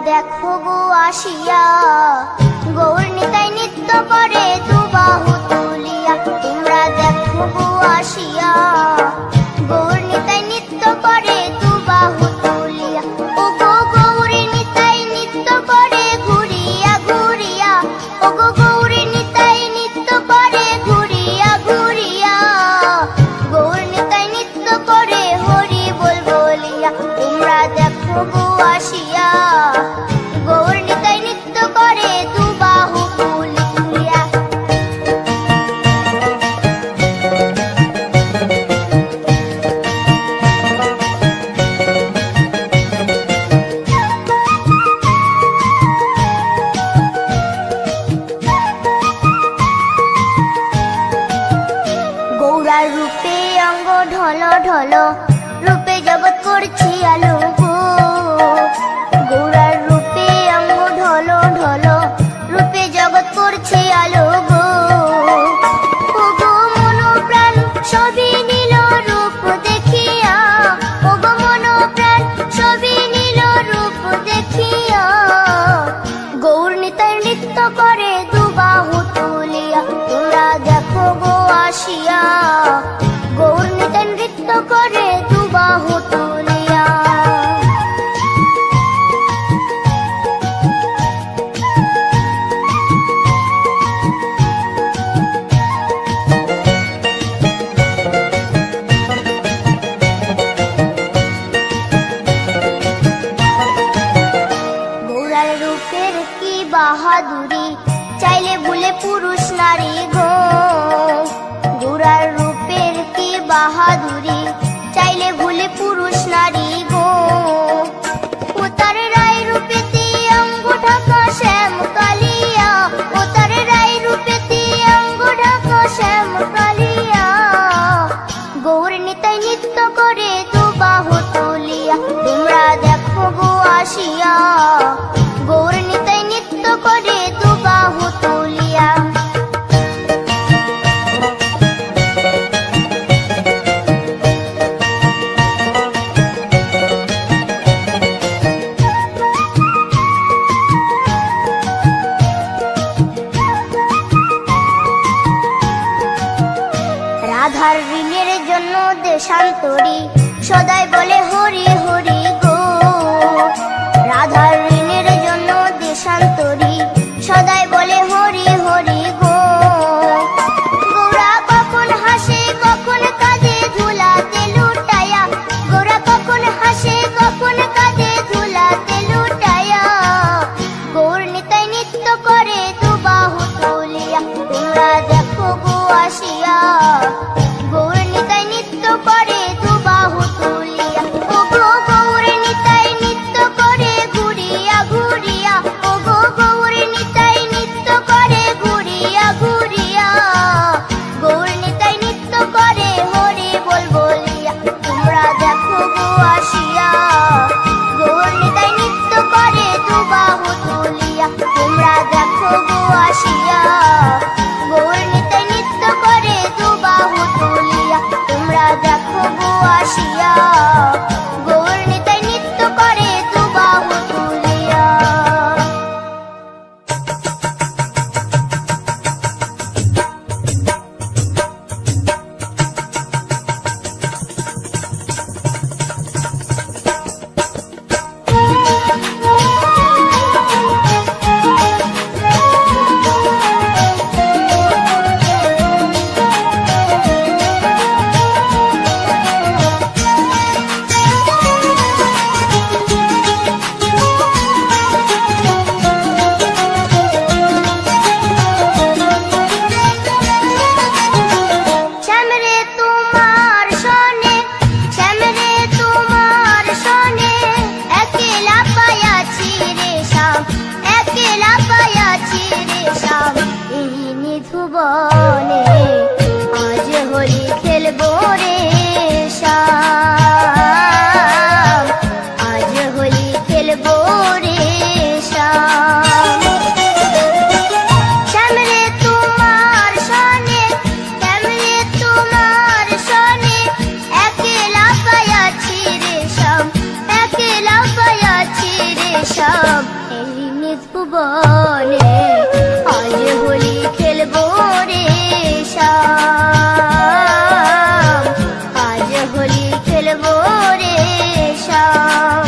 দেখো গো আসিয়া গৌর নিতাই নৃত্য করে দুবাহু তুলিয়া। তোমরা দেখো গো আসিয়া গৌর নিতাই নৃত্য করে দুবাহু তুলিয়া। ও গো গৌরী নিতাই নৃত্য করে ঘুরিয়া ঘুরিয়া। ও গো গৌরী নিতাই নৃত্য করে ঘুরিয়া ঘুরিয়া। গৌর নিতাই নৃত্য করে হরি বল বলিয়া। তোমরা দেখো গো আসিয়া গৌর নিতাই নৃত্য করে দুবাহু তুলিয়া। গৌরার রূপে অঙ্গ ঢল ঢল রূপে জগৎ করছি আলো গো। গৌরার রূপে অঙ্গ ঢল ঢল রূপে জগৎ করছি আলো গো। ও গো মন প্রাণ সবই নীল রূপ দেখিয়া। ও গো মন প্রাণ সবই নীল রূপ দেখিয়া। গৌর নিতাই নৃত্য করে দুবাহু তুলিয়া। তোমরা দেখো গো আসিয়া গৌর নিতাই নৃত্য করে দুবাহু তুলিয়া। গৌরার রূপের কি বাহাদুরি চাইলে ভুলে পুরুষ নারী গো। গৌরার রূপের কি বাহাদুরি চাইলে ভুলে পুরুষ নারী গো। ও তার রায় রূপেতে অঙ্গ ঢাকা শ্যাম কালিয়া। ও তার রায় রূপেতে অঙ্গ ঢাকা শ্যাম কালিয়া। গৌর নিতাই নৃত্য করে দুবাহু তুলিয়া। তোমরা দেখো গো আসিয়া গৌর নিতাই নৃত্য করে দুবাহু তুলিয়া। রাধার ঋণের জন্য দেশান্তরী সদাই বলে হরি হরি গো। রাধার ঋণের জন্য দেশান্তরী সদাই বলে হরি হরি গো। গৌরা কখন হাসে কখন কাঁদে ধুলাতে লুটায়া। গৌরা কখন হাসে কখন কাঁদে ধুলাতে লুটায়া। গৌর নিতাই নৃত্য করে দুবাহু তুলিয়া। তোমরা দেখো গো আসিয়া গৌর নিতাই নৃত্য করে দুবাহু তুলিয়া। ও গো গৌর নিতাই নৃত্য করে ঘুরিয়া ঘুরিয়া। ও গো গৌর নিতাই নৃত্য করে ঘুরিয়া ঘুরিয়া। গৌর নিতাই নৃত্য করে হরি বল বলিয়া। তোমরা দেখো গো আসিয়া গৌর নিতাই নৃত্য করে দুবাহু তুলিয়া। তোমরা দেখো গো আসিয়া গৌর নিতাই নৃত্য করে দুবাহু তুলিয়া। তোমরা দেখো গো আসিয়া গৌর নিতাই নৃত্য করে দুবাহু তুলিয়া। শ্যামরে তোমার সনে শ্যামরে তোমার সনে একলা পায়াছি রে শ্যাম। একলা পায়াছি রে শ্যাম এই নিধুবনে। আজ হোলি খেলবো রে শ্যাম। আজ হোলি খেলবো রে শ্যাম। ভুবনে আজ হোলি খেলবো রে শ্যাম, আজ হোলি খেলবো রে শ্যাম।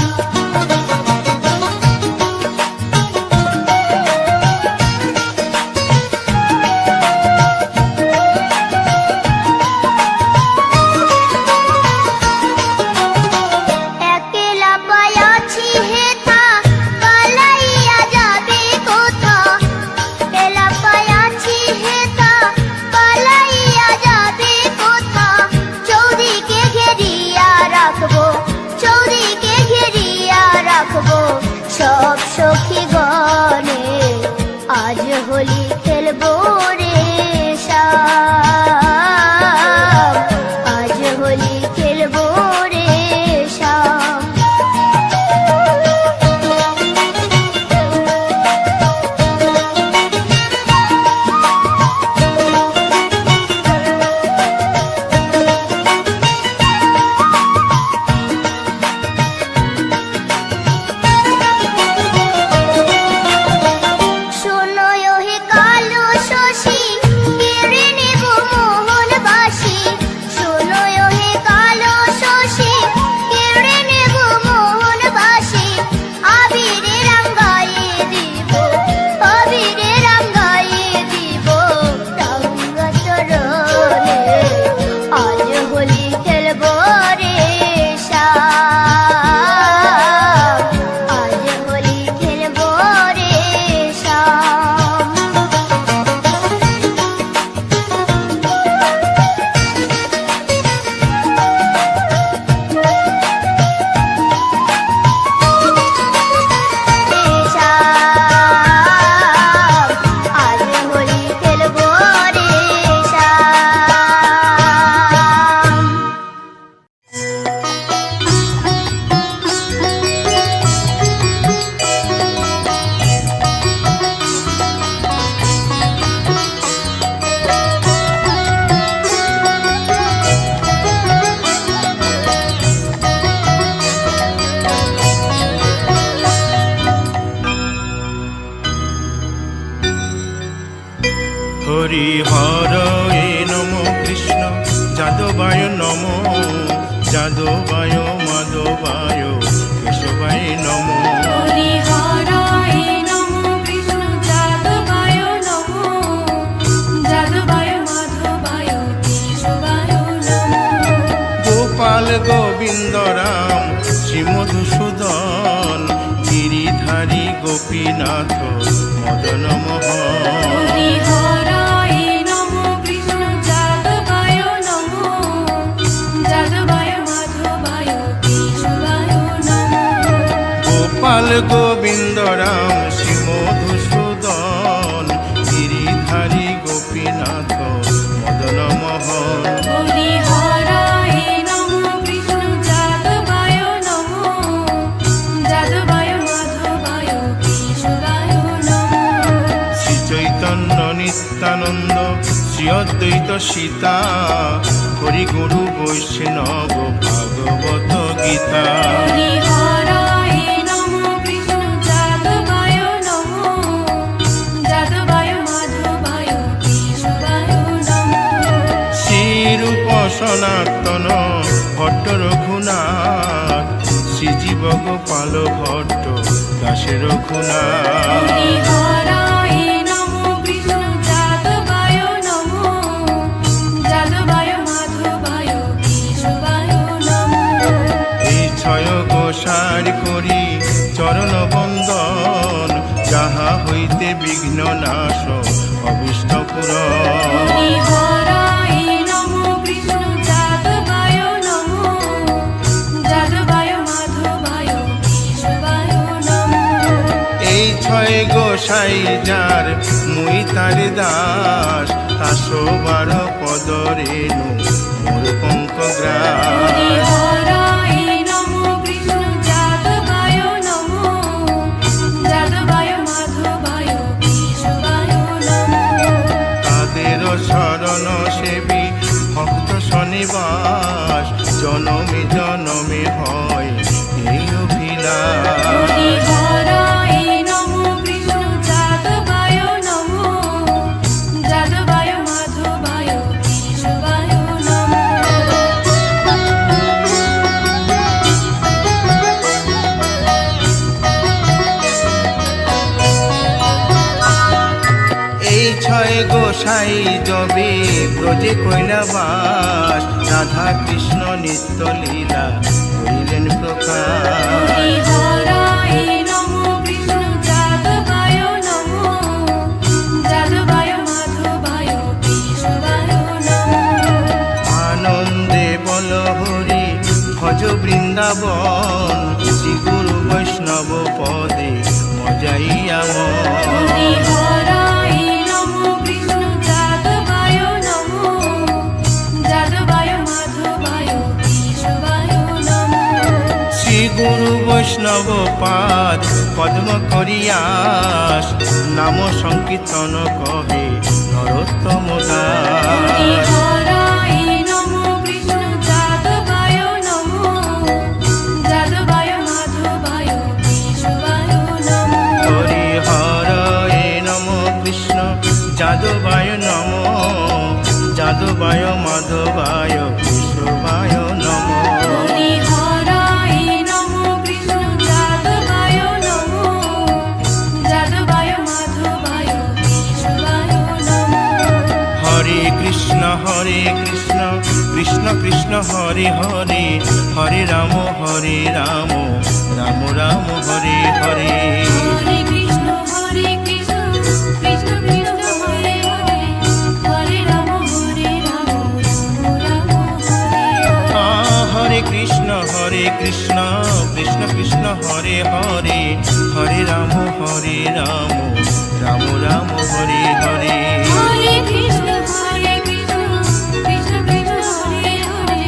একলা পায়াছি হেথা পালাইয়া যাবে কোথা, একলা পায়াছি হেথা পালাইয়া যাবে কোথা। চৌদিকে ঘেরিয়া রাখবো, চৌদিকে ঘেরিয়া রাখবো সব সখী গণে আজ হোলি খেলবো রে শ্যাম, আজ হোলি খেলবো রে শ্যাম। শোনো হে কালো শশী কেড়ে নেব মোহনবাসী, শোনো হে কালো শশী কেড়ে নেব মোহনবাসী। আবিরে রাঙ্গাইয়ে দিব, আবিরে রাঙ্গাইয়ে দিব রাঙ্গা চরণে আজ হোলি খেলবো রে শ্যাম, আজ হোলি খেলবো রে শ্যাম। আজ হোলি খেলবো রে শ্যাম। হরি হরয়ে নম কৃষ্ণ যাদবায় নম, যাদবায় মাধবায় কেশবায় নম। হরি হরায় নমো কৃষ্ণ যাদবায় নমো, যাদবায় মাধবায় কেশবায় নমো। গোপাল গোবিন্দ রাম শ্রী মধুসূদন গিরিধারী গোপীনাথ মদন মোহন। হরি হরায় নমো কৃষ্ণ যাদবায় নমো, যাদবায় মাধবায় কেশবায় নমো। গোপাল গোবিন্দ রাম শ্রী মধুসূদন গিরিধারী গোপীনাথ মদন মোহন। হরি হরায় নমো কৃষ্ণ যাদবায় নমো, যাদবায় মাধবায় কেশবায় নমো। শ্রী চৈতন্য নিত্যানন্দ শ্রী অদ্বৈত সীতা হরি গুরু বৈষ্ণব ভাগবত গীতা। হরি হরায় নমো কৃষ্ণ যাদবায় নমো, যাদবায় মাধবায় কেশবায় নমো। শ্রীরূপ সনাতন ভট্ট রঘুনাথ শ্রীজীব গোপাল ভট্ট দাসে রঘুনাথ। হরি হরায় নমো কৃষ্ণ যাদবায় নমো, যাদবায় মাধবায় কেশবায় নমো। এই ছয় গোসার করি চরণ বন্দন, যাহা হইতে বিঘ্ন নাশ অভিষ্ট পুরন। হরি হরায় নমো কৃষ্ণ যাদবায় নমো, যাদবায় মাধবায় কেশবায় নমো। এই ছয় গোসাই যার মুই তার দাস, তাসো বার পদ রেণু মোর পঙ্ক হরি গ্রাস। হরায় নমো কৃষ্ণ যাদবায় নমো, যাদবায় মাধবায় কেশবায় নমো। তাদের শরণ সেবী ভক্ত শনিবাস, জনমে জনমে হয় এই অভিলাষ। হরি হরায় নমো কৃষ্ণ ছয় গোসাই যবে ব্রজে কইলা বাস, রাধা কৃষ্ণ নিত্য লীলা করিলেন প্রকাশ। হরি হরায় নমো কৃষ্ণ যাদবায় নমো, যাদবায় মাধবায় কেশবায় নমো। আনন্দে বল হরি ভজ বৃন্দাবন, শ্রী গুরু বৈষ্ণব পদে মজাইয়া হরি মন। হরায় নমো কৃষ্ণ যাদবায় নমো, যাদবায় মাধবায় কেশবায় নমো। শ্রী গুরু বৈষ্ণব পাদ পদ্ম করিয়াস, নাম সংকীর্তন কহে নরোত্তম হরি দাস। হরায় নমো কৃষ্ণ যাদবায় নমো, যাদবায় মাধবায় কেশবায় নমো। হরি হরয়ে নম কৃষ্ণ যাদবায় নম, যাদবায় মাধবায় কেশবায় নম। হরি হরায় নমো কৃষ্ণ যাদবায় নমো, যাদবায় মাধবায় কেশবায় নমো। হরে কৃষ্ণ কৃষ্ণ কৃষ্ণ হরে হরে, হরে রাম রাম রাম হরে হরে। হরে কৃষ্ণ কৃষ্ণ কৃষ্ণ হরে হরে, হরে রাম রাম রাম হরে হরে। হরে কৃষ্ণ কৃষ্ণ কৃষ্ণ হরে হরে, হরে রাম রাম রাম হরে হরে। হরে কৃষ্ণ কৃষ্ণ কৃষ্ণ কৃষ্ণ হরে হরে,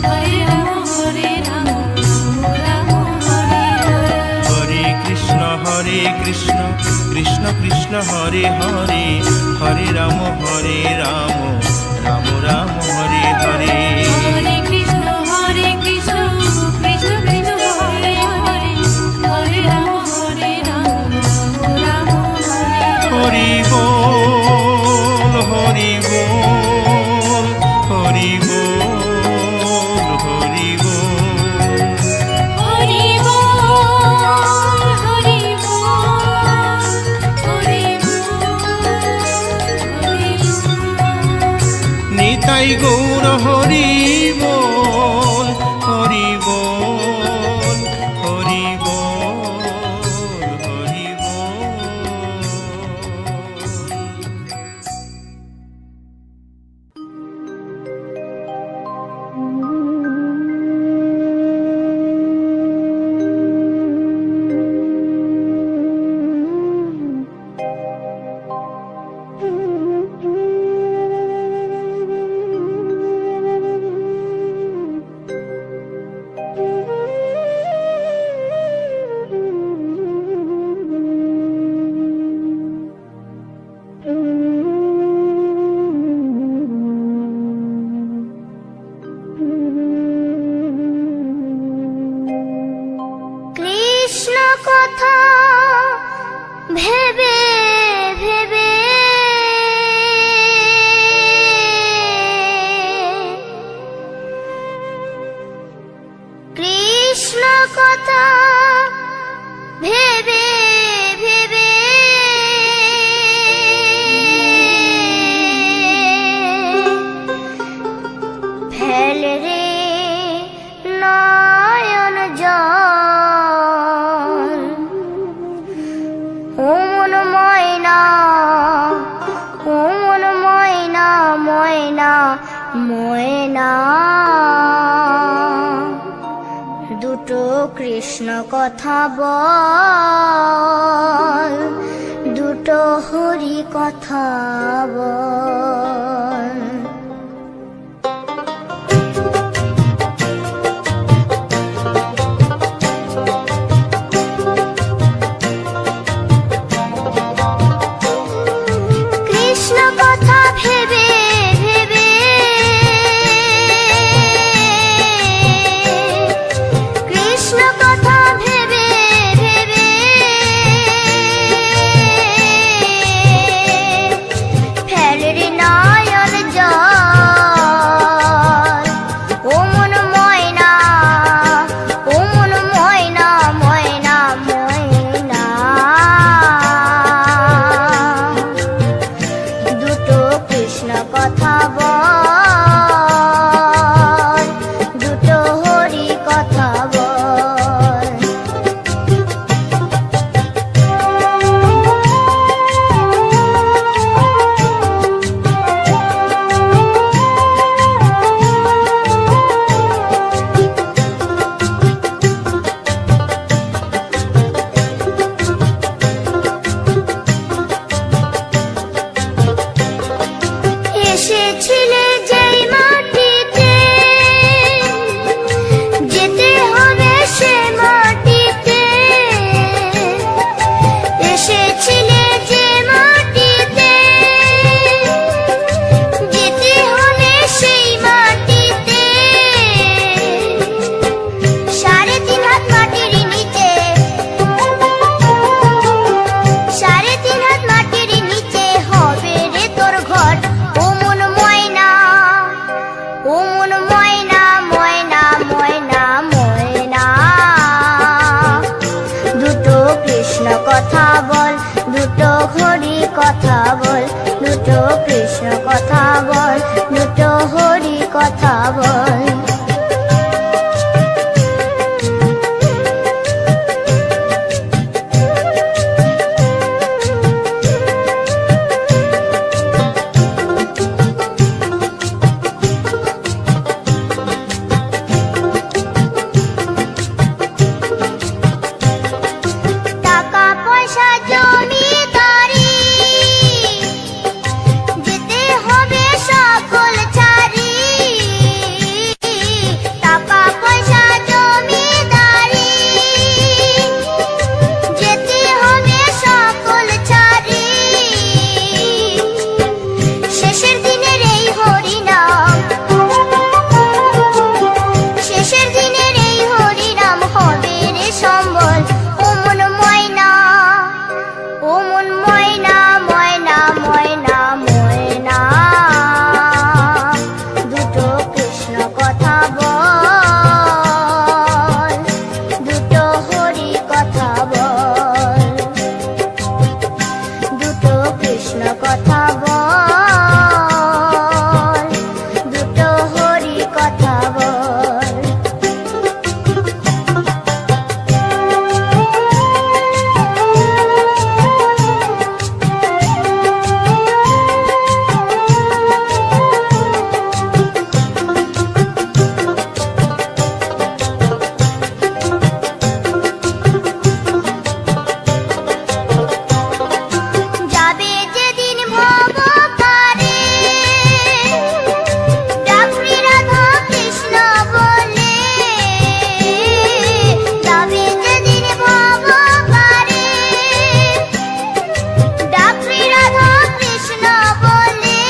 হরে রাম রাম রাম হরে হরে। হরে কৃষ্ণ কৃষ্ণ কৃষ্ণ হরে হরে, হরে রাম রাম রাম হরে হরে। হরে কৃষ্ণ কৃষ্ণ কৃষ্ণ কৃষ্ণ হরে হরে, হরে রাম রাম হরে হরে। হরি বল হরি বল, হরি বল হরি বল। হরি বল হরি বল, হরি বল হরি বল। নিতাই গৌর হরি বল, হরি বল হরি বল হরি বল। কৃষ্ণ কথা ভেবে ভেবে কৃষ্ণ কথা ভেবে ভেবে ফেল রে নয়ন জল, ও মন ময়না, ও মন ময়না ময়না ময়না। দুটো কৃষ্ণ কথা বল, দুটো হরি কথা বল। কৃষ্ণ কথা ভেবে ভেবে কৃষ্ণ কথা ভেবে ভেবে ফেল রে নয়ন জল, কথা বল, দুটো কৃষ্ণ কথা বল, দুটো হরি কথা বল। টাকা পয়সা জমিদারি যেতে হবে সকল ছাড়ি, টাকা পয়সা জমিদারি যেতে হবে সকল ছাড়ি, শেষের দিনের এই হরিনাম, শেষের দিনের এই হরিনাম হবে রে সম্বল। ও মন ময়না, ও মন ময়না, ময়না ময়না ময়না, দুটো কৃষ্ণ কথা বল, দুটো হরি কথা বল, দুটো কৃষ্ণ কথা বল, দুটো হরি কথা বল। যাবে যেদিন ভব পারে, ডাকরি রাধা কৃষ্ণ বলে, যাবে যেদিন ভব পারে, ডাকরি রাধা কৃষ্ণ বলে,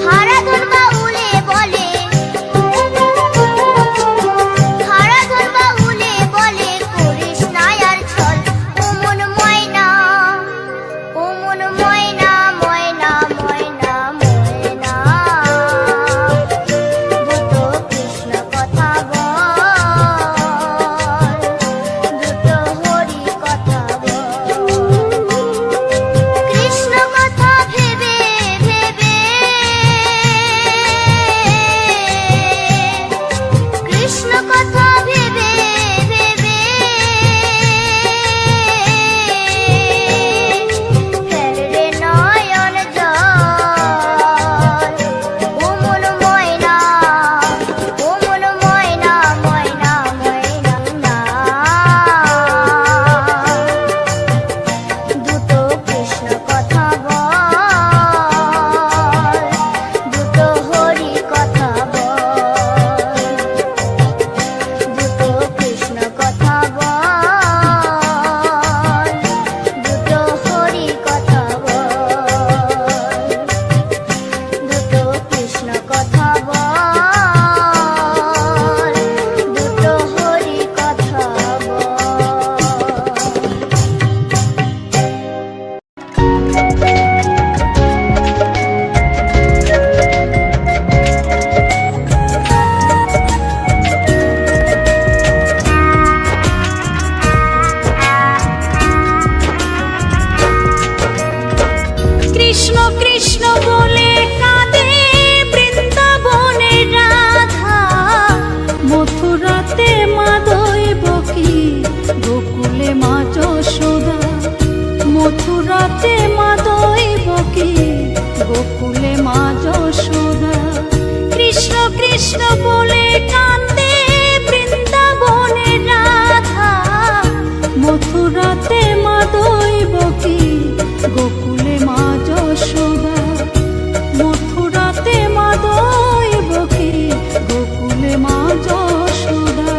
হারাধন বাউলে বলে, হারাধন বাউলে বলে, করিস না আর ছল। ও মন ময়না, ও মন ময়না, ময়না ময়না ময়না, দুটো কৃষ্ণ কথা বল, দুটো হরি কথা বল। কৃষ্ণ কথা ভেবে ভেবে, কৃষ্ণ কথা ভেবে ভেবে, ফেল রে নয়ন জল। ও মন ময়না, ও মন ময়না, ময়না ময়না না, দুটো কৃষ্ণ কথা বল, দুটো হরি কথা বল, দুটো কৃষ্ণ কথা বল, দুটো হরি কথা বল, দুটো কৃষ্ণ কথা বল, দুটো হরি কথা কৃষ্ণ কৃষ্ণ বলে কাঁদে বৃন্দাবনে রাধা, মথুরাতে মা দৈবকী, গোকুলে মা যশোদা, মথুরাতে মা দৈবকী, গোকুলে মা যশোদা। কৃষ্ণ কৃষ্ণ বলে কাঁদে বৃন্দাবনে রাধা, মথুরাতে মা দৈবকী, গোকুলে মা যশোদা, মথুরাতে মা দৈবকী, গোকুলে মা যশোদা।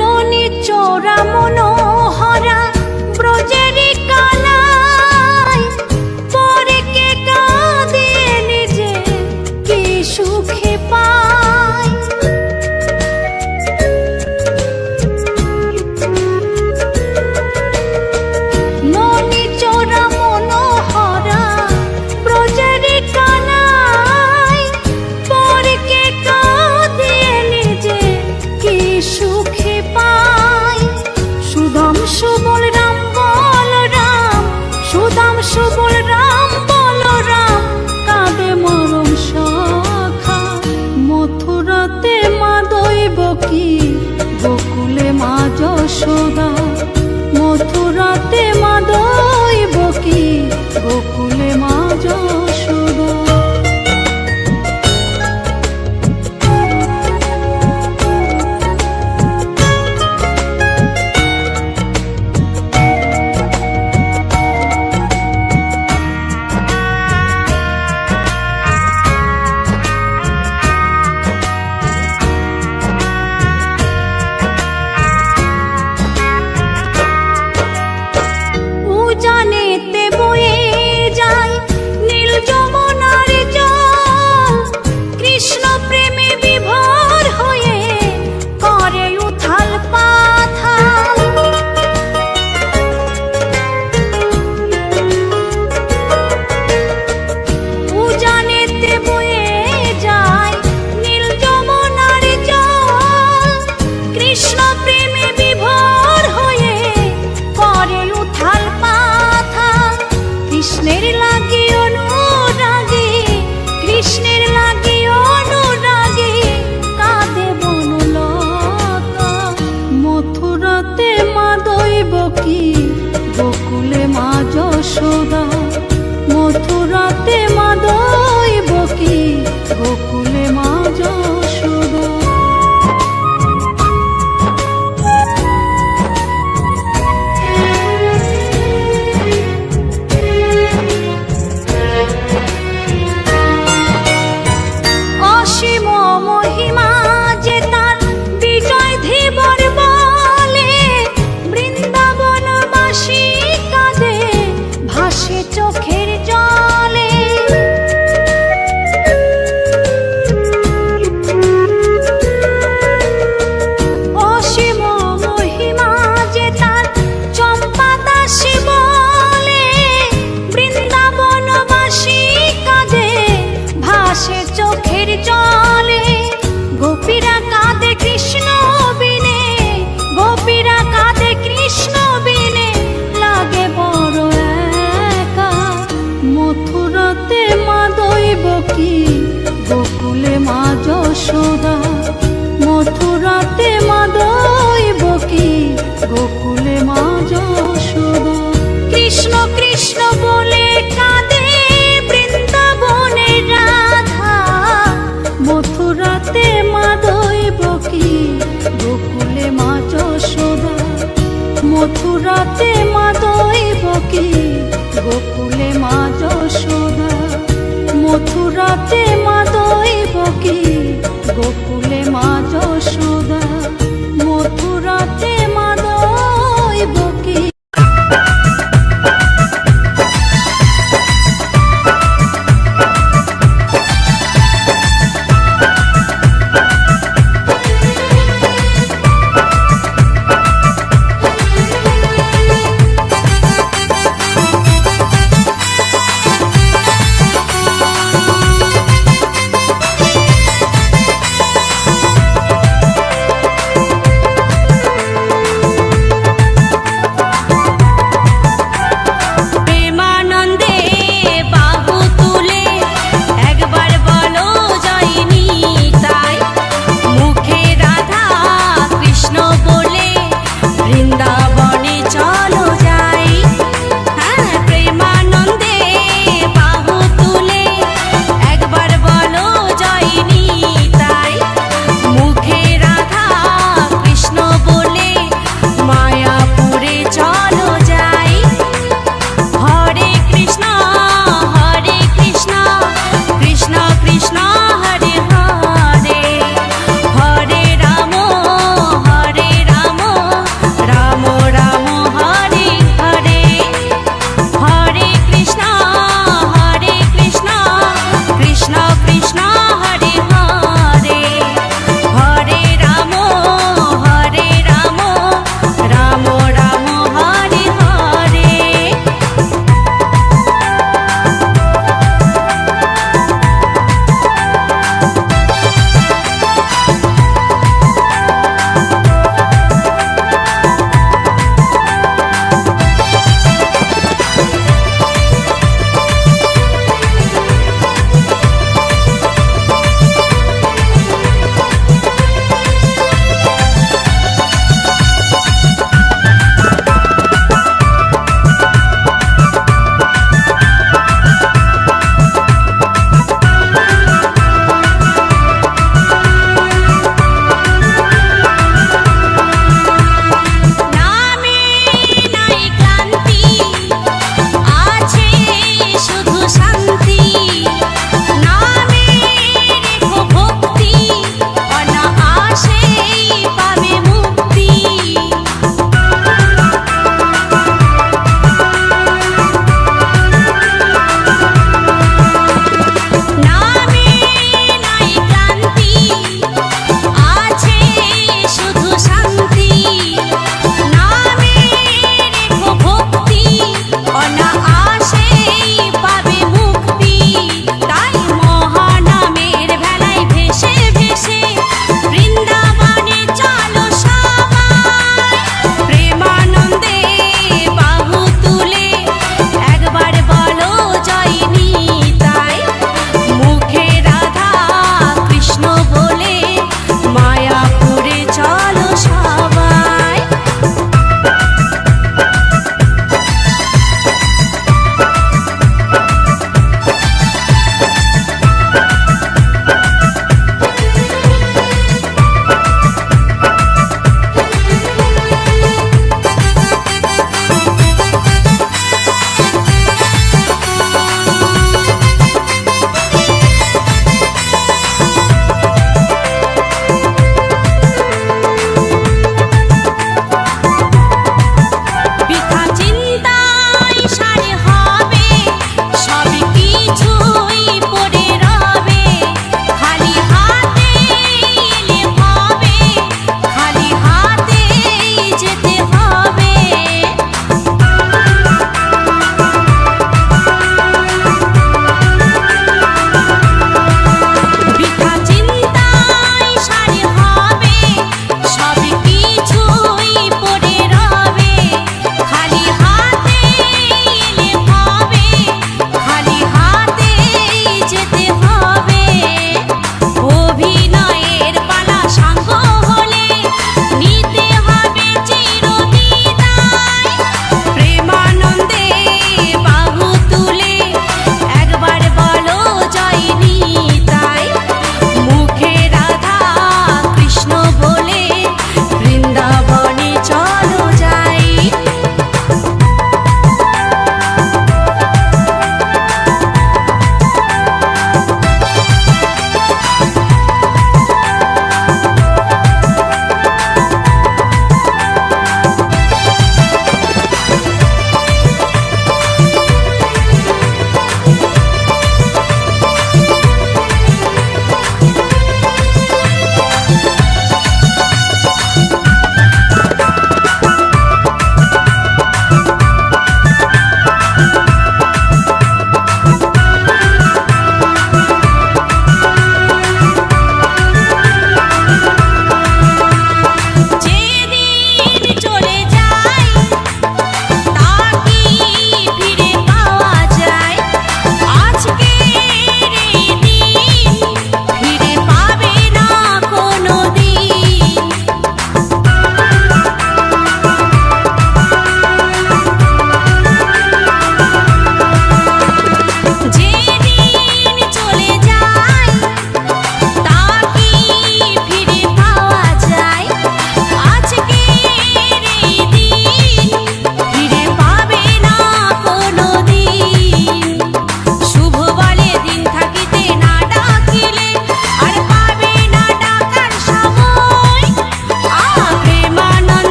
ননী ভাসে চোখের জলে, গোপীরা কাঁদে কৃষ্ণ বিনে, গোপীরা কাঁদে কৃষ্ণ বিনে, লাগে বড় একা। মথুরাতে মা দৈব কি, গোকুলে মা যশোদা, মথুরাতে মা দৈব কি, গোকুলে মা যশোদা। কৃষ্ণ কৃষ্ণ বলে কাঁদে বৃন্দাবনের রাধা, মথুরাতে মা দৈব কি, গোকুলে মা যশোদা, মথুরাতে মা দৈব কি, গোকুলে মা যশোদা, মথুরাতে মা দৈব কি, গোকুলে মা যশোদা, মথুরাতে মা দৈব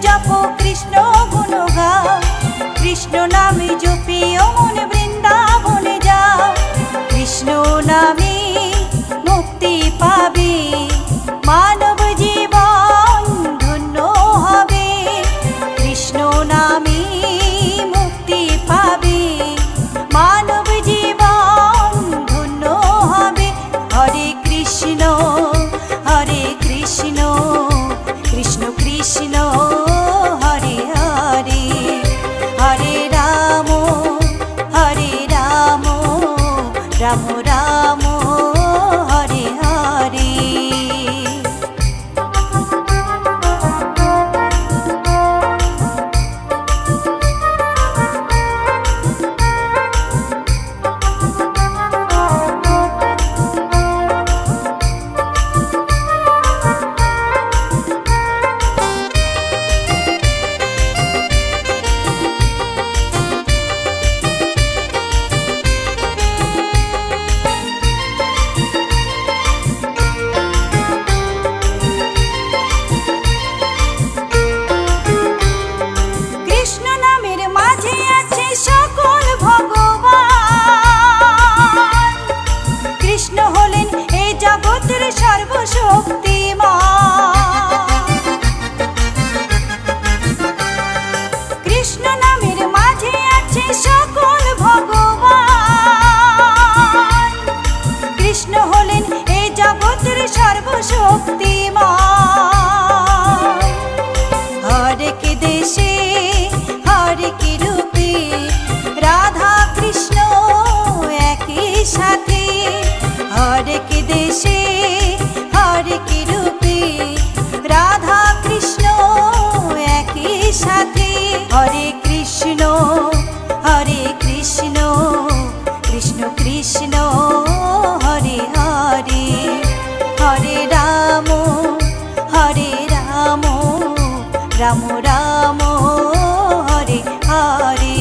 জপ কৃষ্ণ গুণ গাও, কৃষ্ণ নামে জপি ও মন বৃন্দাবনে যাও। কৃষ্ণ নামে মুক্তি পাবে, মানব জীবন ধন্য হবে। কৃষ্ণ নামে মুক্তি পাবে, মানব জীবন ধন্য হবে। হরে কৃষ্ণ হরে কৃষ্ণ, কৃষ্ণ কৃষ্ণ হরে হরে, হরে রাম রাম রাম হরে হরে। কৃষ্ণ নামের মাঝে আছে সকল ভগবান, কৃষ্ণ হলেন এই জগতের সর্বশক্তিমান। কৃষ্ণ নামের মাঝে আছে সকল ভগবান, কৃষ্ণ হলেন এই জগতের সর্বশক্তিমান। হরেক দেশে হরেক রূপে রাধা কৃষ্ণ একই সাথে, হরেক দেশে হরেক রূপে রাধা কৃষ্ণ একই সাথে। হরে কৃষ্ণ কৃষ্ণ কৃষ্ণ হরে হরে, হরে রাম রাম রাম হরে হরে।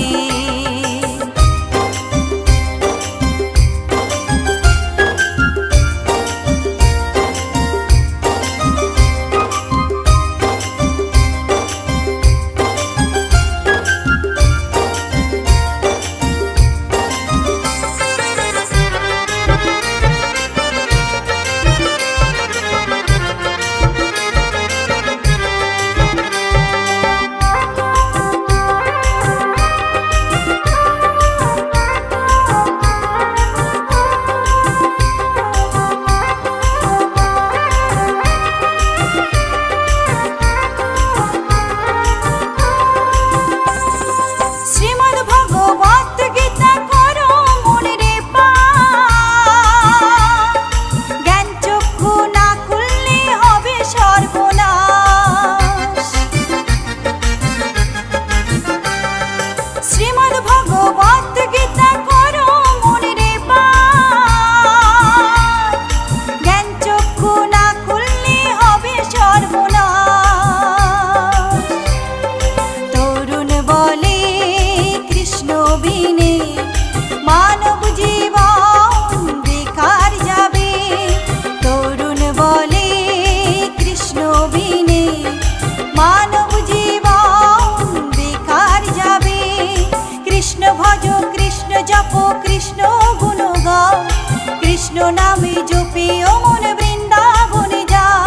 কৃষ্ণ নামে জপি ও মন বৃন্দাবনে যাও।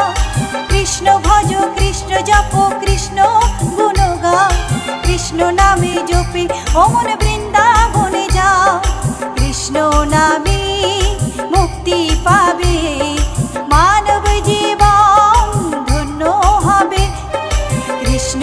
কৃষ্ণ ভজ কৃষ্ণ জপ কৃষ্ণ গুণ গাও, কৃষ্ণ নামে জপি ও মন বৃন্দাবনে যাও। কৃষ্ণ নামে মুক্তি পাবে, মানব জীবন ধন্য হবে। কৃষ্ণ